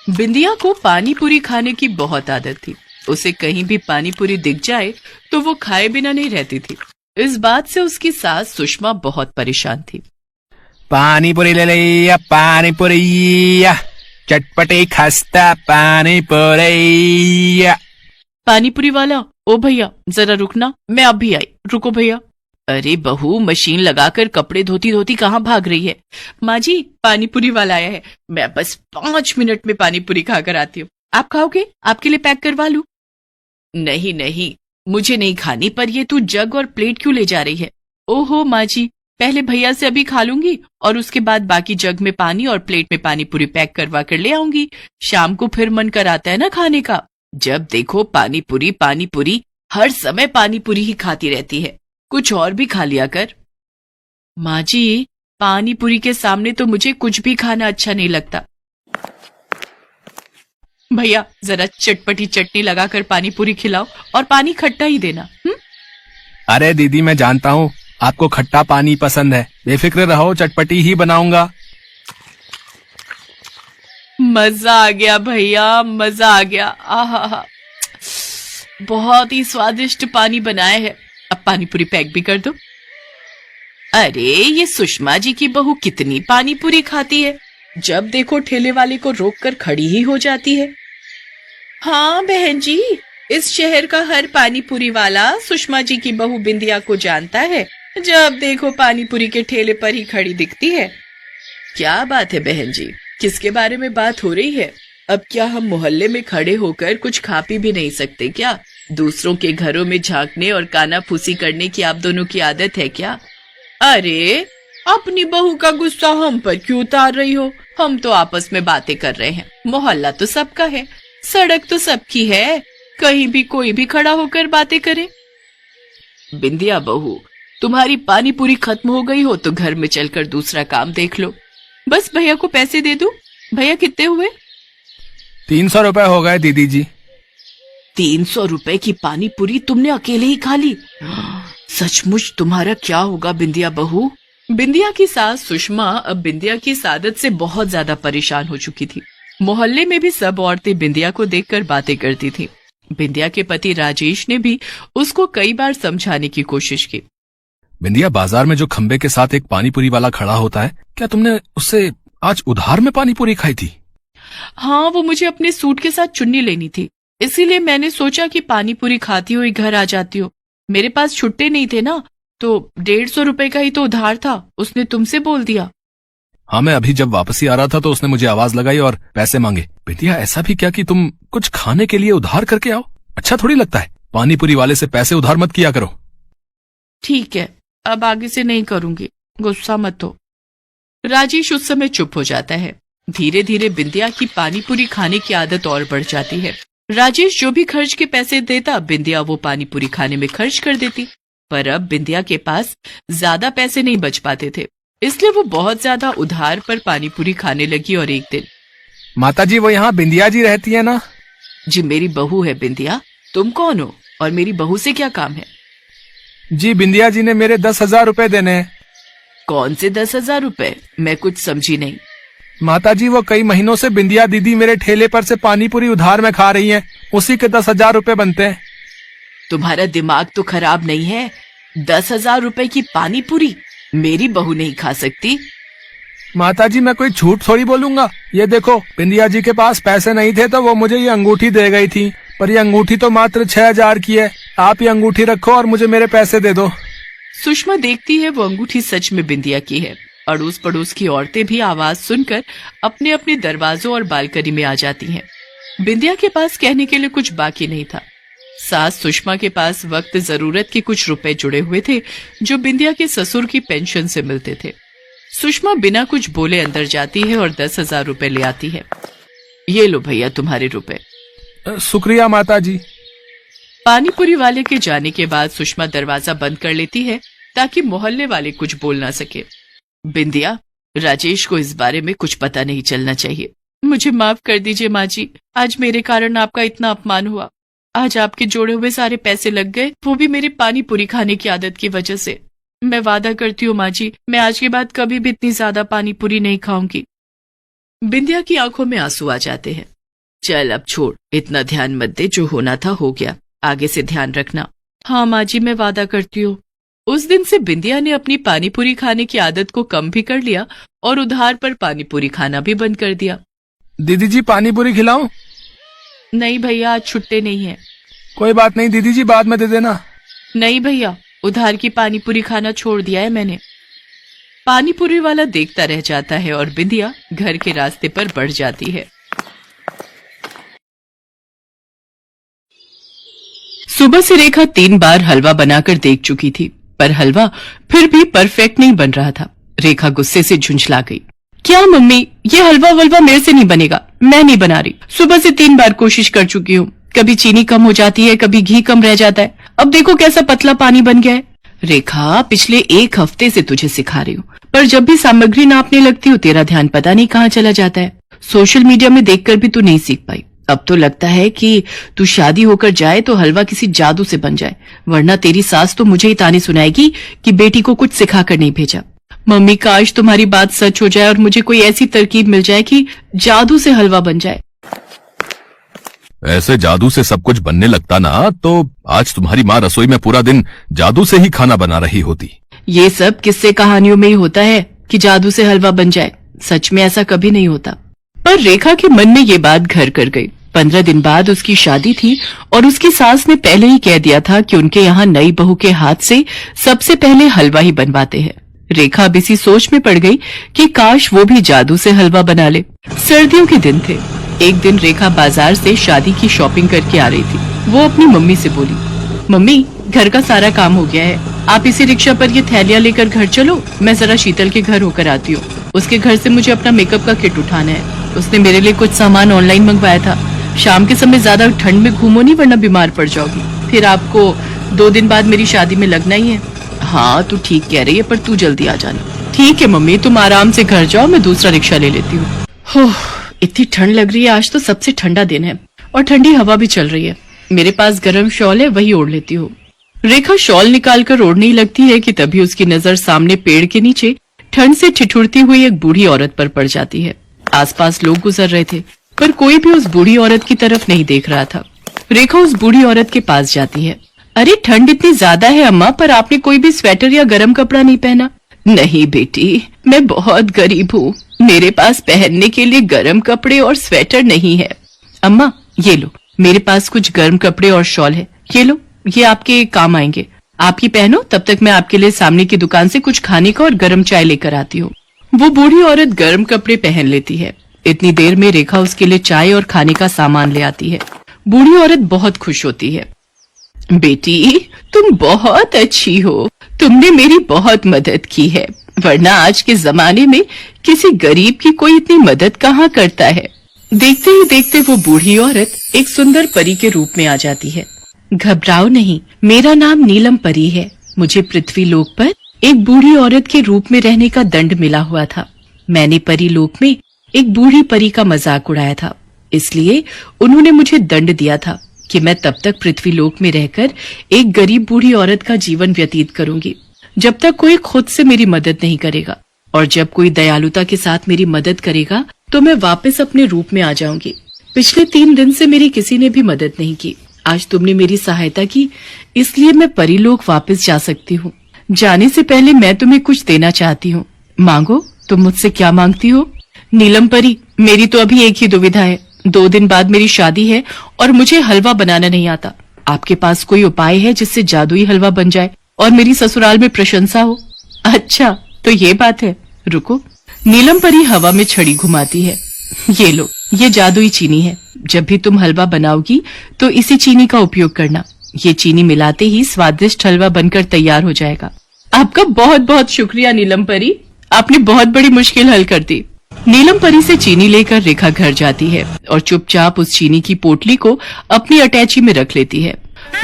बिंदिया को पानी पूरी खाने की बहुत आदत थी। उसे कहीं भी पानी पूरी दिख जाए तो वो खाए बिना नहीं रहती थी। इस बात से उसकी सास सुषमा बहुत परेशान थी। पानी पूरी ले लिया, पानी पूरी, चटपटी खस्ता पानी पूरी। पानी पूरी वाला, ओ भैया जरा रुकना, मैं अभी आई, रुको भैया। अरे बहू, मशीन लगाकर कपड़े धोती धोती कहाँ भाग रही है? माँ जी, पानी पूरी वाला आया है, मैं बस 5 मिनट में पानी पूरी खाकर आती हूँ। आप खाओगे? आपके लिए पैक करवा लूं? नहीं नहीं, मुझे नहीं खानी, पर ये तू जग और प्लेट क्यों ले जा रही है? ओहो माँ जी, पहले भैया से अभी खा लूंगी और उसके बाद बाकी जग में पानी और प्लेट में पानी पूरी पैक करवा कर ले आऊंगी। शाम को फिर मन कराता है ना खाने का। जब देखो पानी पूरी, हर समय पानी पूरी ही खाती रहती है, कुछ और भी खा लिया कर। माँ जी, पानी पूरी के सामने तो मुझे कुछ भी खाना अच्छा नहीं लगता। भैया जरा चटपटी चटनी लगाकर पानी पूरी खिलाओ और पानी खट्टा ही देना। अरे दीदी, मैं जानता हूँ आपको खट्टा पानी पसंद है, बेफिक्र रहो, चटपटी ही बनाऊंगा। मजा आ गया भैया, मजा आ गया। आहा, बहुत ही स्वादिष्ट पानी बनाए है। अब पानी पूरी पैक भी कर दो। अरे ये सुषमा जी की बहू कितनी पानी पूरी खाती है, जब देखो ठेले वाले को रोककर खड़ी ही हो जाती है। हाँ बहन जी, इस शहर का हर पानी पूरी वाला सुषमा जी की बहू बिंदिया को जानता है, जब देखो पानी पूरी के ठेले पर ही खड़ी दिखती है। क्या बात है बहन जी, किसके बारे में बात हो रही है? अब क्या हम मोहल्ले में खड़े होकर कुछ खा पी भी नहीं सकते क्या? दूसरों के घरों में झांकने और कानाफूसी करने की आप दोनों की आदत है क्या? अरे अपनी बहू का गुस्सा हम पर क्यों उतार रही हो? हम तो आपस में बातें कर रहे हैं। मोहल्ला तो सबका है, सड़क तो सबकी है, कहीं भी कोई भी खड़ा होकर बातें करे। बिंदिया बहू, तुम्हारी पानी पूरी खत्म हो गई हो तो घर में चलकर दूसरा काम देख लो। बस भैया को पैसे दे दूं? भैया कितने हुए? 300 रुपए हो गए दीदी जी। 300 रुपए की पानी पूरी तुमने अकेले ही खा ली? सचमुच तुम्हारा क्या होगा बिंदिया बहू? बिंदिया की सास सुषमा अब बिंदिया की इस आदत से बहुत ज्यादा परेशान हो चुकी थी। मोहल्ले में भी सब औरतें बिंदिया को देखकर बातें करती थी। बिंदिया के पति राजेश ने भी उसको कई बार समझाने की कोशिश की। बिंदिया, बाजार में जो खंबे के साथ एक पानी पूरी वाला खड़ा होता है, क्या तुमने उससे आज उधार में पानी पूरी खाई थी? हाँ, वो मुझे अपने सूट के साथ चुन्नी लेनी थी, इसीलिए मैंने सोचा कि पानी पूरी खाती हुई घर आ जाती हो। मेरे पास छुट्टे नहीं थे ना, तो 150 रुपए का ही तो उधार था, उसने तुमसे बोल दिया। हाँ, मैं अभी जब वापसी आ रहा था तो उसने मुझे आवाज लगाई और पैसे मांगे। बिंदिया, ऐसा भी क्या कि तुम कुछ खाने के लिए उधार करके आओ? अच्छा थोड़ी लगता है, पानी पूरी वाले से पैसे उधार मत किया करो। ठीक है, अब आगे से नहीं करूंगी, गुस्सा मत हो। राजेश उस समय चुप हो जाता है। धीरे धीरे बिंदिया की पानी पूरी खाने की आदत और बढ़ जाती है। राजेश जो भी खर्च के पैसे देता, बिंदिया वो पानी पूरी खाने में खर्च कर देती। पर अब बिंदिया के पास ज्यादा पैसे नहीं बच पाते थे, इसलिए वो बहुत ज्यादा उधार पर पानी पूरी खाने लगी। और एक दिन, माता जी, वो यहाँ बिंदिया जी रहती है ना? जी मेरी बहू है बिंदिया। तुम कौन हो और मेरी बहू से क्या काम है? जी, बिंदिया जी ने मेरे 10,000 रुपए देने हैं। कौन से 10,000 रुपए? मैं कुछ समझी नहीं। माता जी, वो कई महीनों से बिंदिया दीदी मेरे ठेले पर से पानी पूरी उधार में खा रही हैं, उसी के 10,000 रुपए बनते हैं। तुम्हारा दिमाग तो खराब नहीं है? 10,000 रुपए की पानी पूरी मेरी बहू नहीं खा सकती। माता जी, मैं कोई झूठ थोड़ी बोलूंगा। ये देखो, बिंदिया जी के पास पैसे नहीं थे तो वो मुझे ये अंगूठी दे गई थी, पर ये अंगूठी तो मात्र 6,000 की है। आप ये अंगूठी रखो और मुझे मेरे पैसे दे दो। सुषमा देखती है वो अंगूठी सच में बिंदिया की है। अड़ोस पड़ोस की औरतें भी आवाज सुनकर अपने अपने दरवाजों और बालकनी में आ जाती हैं। बिंदिया के पास कहने के लिए कुछ बाकी नहीं था। सास सुषमा के पास वक्त जरूरत के कुछ रुपए जुड़े हुए थे, जो बिंदिया के ससुर की पेंशन से मिलते थे। सुषमा बिना कुछ बोले अंदर जाती है और 10,000 रुपए ले आती है। ये लो भैया तुम्हारे रुपए। शुक्रिया माता जी। पानी पूरी वाले के जाने के बाद सुषमा दरवाजा बंद कर लेती है ताकि मोहल्ले वाले कुछ बोल ना सके। बिंदिया, राजेश को इस बारे में कुछ पता नहीं चलना चाहिए। मुझे माफ कर दीजिए माँ जी, आज मेरे कारण आपका इतना अपमान हुआ। आज आपके जोड़े हुए सारे पैसे लग गए, वो भी मेरे पानी पूरी खाने की आदत की वजह से। मैं वादा करती हूँ माँ जी, मैं आज के बाद कभी भी इतनी ज्यादा पानी पूरी नहीं खाऊंगी। बिंदिया की आंखों में आंसू आ जाते हैं। चल अब छोड़, इतना ध्यान मत दे, जो होना था हो गया, आगे से ध्यान रखना। हाँ माँ जी, मैं वादा करती हूँ। उस दिन से बिंदिया ने अपनी पानी पूरी खाने की आदत को कम भी कर लिया और उधार पर पानी पूरी खाना भी बंद कर दिया। दीदी जी पानी पूरी खिलाऊं? नहीं भैया, आज छुट्टे नहीं है। कोई बात नहीं दीदी जी, बाद में दे देना। नहीं भैया, उधार की पानी पूरी खाना छोड़ दिया है मैंने। पानी पूरी वाला देखता रह जाता है और बिंदिया घर के रास्ते पर बढ़ जाती है। सुबह से रेखा 3 बार हलवा बनाकर देख चुकी थी, पर हलवा फिर भी परफेक्ट नहीं बन रहा था। रेखा गुस्से से झुंझला गई। क्या मम्मी, ये हलवा वलवा मेरे से नहीं बनेगा, मैं नहीं बना रही। सुबह से 3 बार कोशिश कर चुकी हूँ, कभी चीनी कम हो जाती है, कभी घी कम रह जाता है, अब देखो कैसा पतला पानी बन गया है। रेखा, पिछले 1 हफ्ते से तुझे सिखा रही हूँ, पर जब भी सामग्री नापने लगती हूँ तेरा ध्यान पता नहीं कहाँ चला जाता है। सोशल मीडिया में देखकर भी तू नहीं सीख पाई। अब तो लगता है कि तू शादी होकर जाए तो हलवा किसी जादू से बन जाए, वरना तेरी सास तो मुझे ही ताने सुनाएगी कि बेटी को कुछ सिखा कर नहीं भेजा। मम्मी, काश तुम्हारी बात सच हो जाए और मुझे कोई ऐसी तरकीब मिल जाए कि जादू से हलवा बन जाए। ऐसे जादू से सब कुछ बनने लगता ना तो आज तुम्हारी माँ रसोई में पूरा दिन जादू से ही खाना बना रही होती। ये सब किस्से कहानियों में ही होता है कि जादू से हलवा बन जाए, सच में ऐसा कभी नहीं होता। पर रेखा के मन में ये बात घर कर गई। 15 दिन बाद उसकी शादी थी और उसकी सास ने पहले ही कह दिया था कि उनके यहाँ नई बहू के हाथ से सबसे पहले हलवा ही बनवाते हैं। रेखा अब इसी सोच में पड़ गई कि काश वो भी जादू से हलवा बना ले। सर्दियों के दिन थे। एक दिन रेखा बाजार से शादी की शॉपिंग करके आ रही थी। वो अपनी मम्मी से बोली, मम्मी, घर का सारा काम हो गया है, आप इसी रिक्शा पर ये थैलियां लेकर घर चलो, मैं जरा शीतल के घर होकर आती हूँ। उसके घर से मुझे अपना मेकअप का किट उठाना है। उसने मेरे लिए कुछ सामान ऑनलाइन मंगवाया था। शाम के समय ज्यादा ठंड में घूमो नहीं, वरना बीमार पड़ जाओगी। फिर आपको 2 दिन बाद मेरी शादी में लगना ही है। हाँ, तू ठीक कह रही है, पर तू जल्दी आ जाना। ठीक है मम्मी, तुम आराम से घर जाओ, मैं दूसरा रिक्शा ले लेती हूँ। इतनी ठंड लग रही है, आज तो सबसे ठंडा दिन है और ठंडी हवा भी चल रही है। मेरे पास गर्म शॉल है, वही ओढ़ लेती हूँ। रेखा शॉल निकालकर ओढ़ने ही लगती है कि तभी उसकी नजर सामने पेड़ के नीचे ठंड से ठिठुरती हुई एक बूढ़ी औरत पर पड़ जाती है। आसपास लोग गुजर रहे थे, पर कोई भी उस बूढ़ी औरत की तरफ नहीं देख रहा था। रेखा उस बूढ़ी औरत के पास जाती है। अरे, ठंड इतनी ज्यादा है अम्मा, पर आपने कोई भी स्वेटर या गर्म कपड़ा नहीं पहना। नहीं बेटी, मैं बहुत गरीब हूँ, मेरे पास पहनने के लिए गर्म कपड़े और स्वेटर नहीं है। अम्मा, ये लो, मेरे पास कुछ गर्म कपड़े और शॉल है, ये लो, ये आपके काम आएंगे। आप ही पहनो, तब तक मैं आपके लिए सामने की दुकान से कुछ खाने का और गर्म चाय लेकर आती हूँ। वो बूढ़ी औरत गर्म कपड़े पहन लेती है। इतनी देर में रेखा उसके लिए चाय और खाने का सामान ले आती है। बूढ़ी औरत बहुत खुश होती है। बेटी, तुम बहुत अच्छी हो, तुमने मेरी बहुत मदद की है, वरना आज के जमाने में किसी गरीब की कोई इतनी मदद कहाँ करता है। देखते ही देखते वो बूढ़ी औरत एक सुंदर परी के रूप में आ जाती है। घबराओ नहीं, मेरा नाम नीलम परी है। मुझे पृथ्वी लोक पर एक बूढ़ी औरत के रूप में रहने का दंड मिला हुआ था। मैंने परी लोक में एक बूढ़ी परी का मजाक उड़ाया था, इसलिए उन्होंने मुझे दंड दिया था कि मैं तब तक पृथ्वी लोक में रहकर एक गरीब बूढ़ी औरत का जीवन व्यतीत करूंगी जब तक कोई खुद से मेरी मदद नहीं करेगा, और जब कोई दयालुता के साथ मेरी मदद करेगा तो मैं वापस अपने रूप में आ जाऊंगी। पिछले 3 दिन से मेरी किसी ने भी मदद नहीं की। आज तुमने मेरी सहायता की, इसलिए मैं परीलोक वापस जा सकती हूँ। जाने से पहले मैं तुम्हें कुछ देना चाहती हूँ। मांगो, तुम मुझसे क्या मांगती हो? नीलम परी, मेरी तो अभी एक ही दुविधा है। 2 दिन बाद मेरी शादी है और मुझे हलवा बनाना नहीं आता। आपके पास कोई उपाय है जिससे जादुई हलवा बन जाए और मेरी ससुराल में प्रशंसा हो? अच्छा, तो ये बात है, रुको। नीलम परी हवा में छड़ी घुमाती है। ये लो, ये जादुई चीनी है। जब भी तुम हलवा बनाओगी तो इसी चीनी का उपयोग करना। ये चीनी मिलाते ही स्वादिष्ट हलवा बनकर तैयार हो जाएगा। आपका बहुत बहुत शुक्रिया नीलम परी, आपने बहुत बड़ी मुश्किल हल कर दी। नीलम परी से चीनी लेकर रेखा घर जाती है और चुपचाप उस चीनी की पोटली को अपनी अटैची में रख लेती है।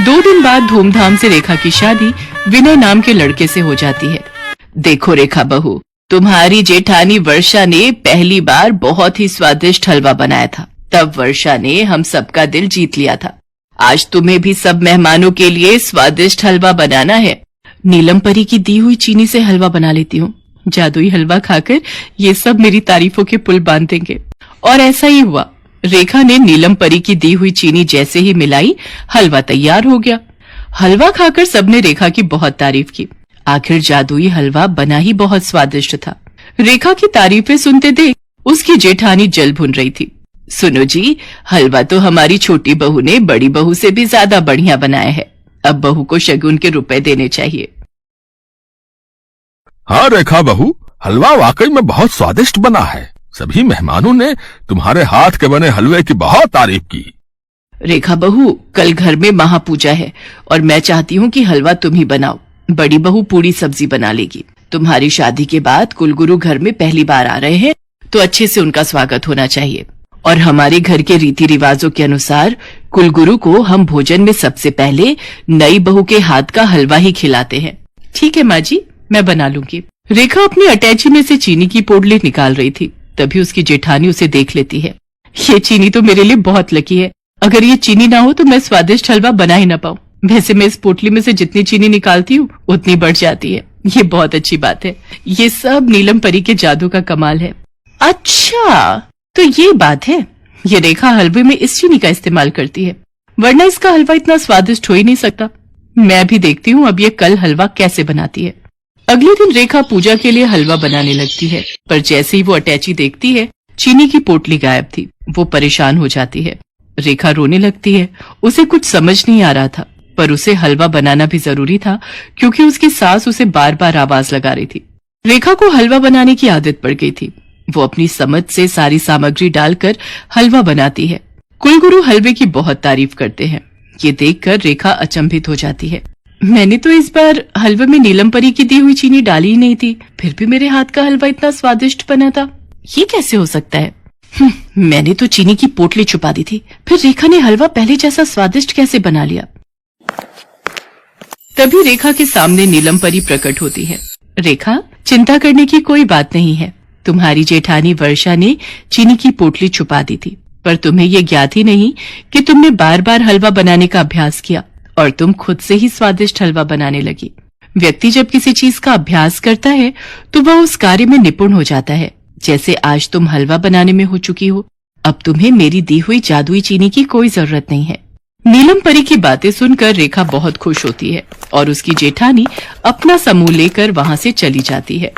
2 दिन बाद धूमधाम से रेखा की शादी विनय नाम के लड़के से हो जाती है। देखो रेखा बहू, तुम्हारी जेठानी वर्षा ने पहली बार बहुत ही स्वादिष्ट हलवा बनाया था। तब वर्षा ने हम सबका दिल जीत लिया था। आज तुम्हें भी सब मेहमानों के लिए स्वादिष्ट हलवा बनाना है। नीलम परी की दी हुई चीनी से हलवा बना लेती हूँ। जादुई हलवा खाकर ये सब मेरी तारीफों के पुल बांध देंगे। और ऐसा ही हुआ। रेखा ने नीलम परी की दी हुई चीनी जैसे ही मिलाई, हलवा तैयार हो गया। हलवा खाकर सबने रेखा की बहुत तारीफ की। आखिर जादुई हलवा बना ही बहुत स्वादिष्ट था। रेखा की तारीफें सुनते देख उसकी जेठानी जल भुन रही थी। सुनो जी, हलवा तो हमारी छोटी बहू ने बड़ी बहू से भी ज्यादा बढ़िया बनाया है। अब बहू को शगुन के रुपए देने चाहिए। हाँ रेखा बहू, हलवा वाकई में बहुत स्वादिष्ट बना है। सभी मेहमानों ने तुम्हारे हाथ के बने हलवे की बहुत तारीफ की। रेखा बहू, कल घर में महापूजा है और मैं चाहती हूँ कि हलवा तुम ही बनाओ। बड़ी बहू पूरी सब्जी बना लेगी। तुम्हारी शादी के बाद कुलगुरु घर में पहली बार आ रहे हैं, तो अच्छे से उनका स्वागत होना चाहिए। और हमारे घर के रीति रिवाजों के अनुसार कुलगुरु को हम भोजन में सबसे पहले नई बहू के हाथ का हलवा ही खिलाते हैं। ठीक है माँ जी, मैं बना लूंगी। रेखा अपनी अटैची में से चीनी की पोटली निकाल रही थी, तभी उसकी जेठानी उसे देख लेती है। ये चीनी तो मेरे लिए बहुत लकी है। अगर ये चीनी ना हो तो मैं स्वादिष्ट हलवा बना ही ना पाऊं। वैसे मैं इस पोटली में से जितनी चीनी निकालती हूँ उतनी बढ़ जाती है। ये बहुत अच्छी बात है। ये सब नीलम परी के जादू का कमाल है। अच्छा, तो ये बात है। ये रेखा हलवे में इस चीनी का इस्तेमाल करती है, वरना इसका हलवा इतना स्वादिष्ट हो ही नहीं सकता। मैं भी देखती हूँ अब ये कल हलवा कैसे बनाती है। अगले दिन रेखा पूजा के लिए हलवा बनाने लगती है, पर जैसे ही वो अटैची देखती है, चीनी की पोटली गायब थी। वो परेशान हो जाती है। रेखा रोने लगती है। उसे कुछ समझ नहीं आ रहा था, पर उसे हलवा बनाना भी जरूरी था, क्योंकि उसकी सास उसे बार बार आवाज लगा रही थी। रेखा को हलवा बनाने की आदत पड़ गई थी। वो अपनी समझ से सारी सामग्री डालकर हलवा बनाती है। कुलगुरु हलवे की बहुत तारीफ करते हैं। ये देखकर रेखा अचंभित हो जाती है। मैंने तो इस बार हलवे में नीलम परी की दी हुई चीनी डाली ही नहीं थी, फिर भी मेरे हाथ का हलवा इतना स्वादिष्ट बना था। ये कैसे हो सकता है? मैंने तो चीनी की पोटली छुपा दी थी, फिर रेखा ने हलवा पहले जैसा स्वादिष्ट कैसे बना लिया? तभी रेखा के सामने नीलम परी प्रकट होती है। रेखा, चिंता करने की कोई बात नहीं है। तुम्हारी जेठानी वर्षा ने चीनी की पोटली छुपा दी थी, पर तुम्हें ये ज्ञात ही नहीं कि तुमने बार बार हलवा बनाने का अभ्यास किया और तुम खुद से ही स्वादिष्ट हलवा बनाने लगी। व्यक्ति जब किसी चीज का अभ्यास करता है तो वह उस कार्य में निपुण हो जाता है। जैसे आज तुम हलवा बनाने में हो चुकी हो, अब तुम्हें मेरी दी हुई जादुई चीनी की कोई जरूरत नहीं है। नीलम परी की बातें सुनकर रेखा बहुत खुश होती है और उसकी जेठानी अपना समूह लेकर वहां से चली जाती है।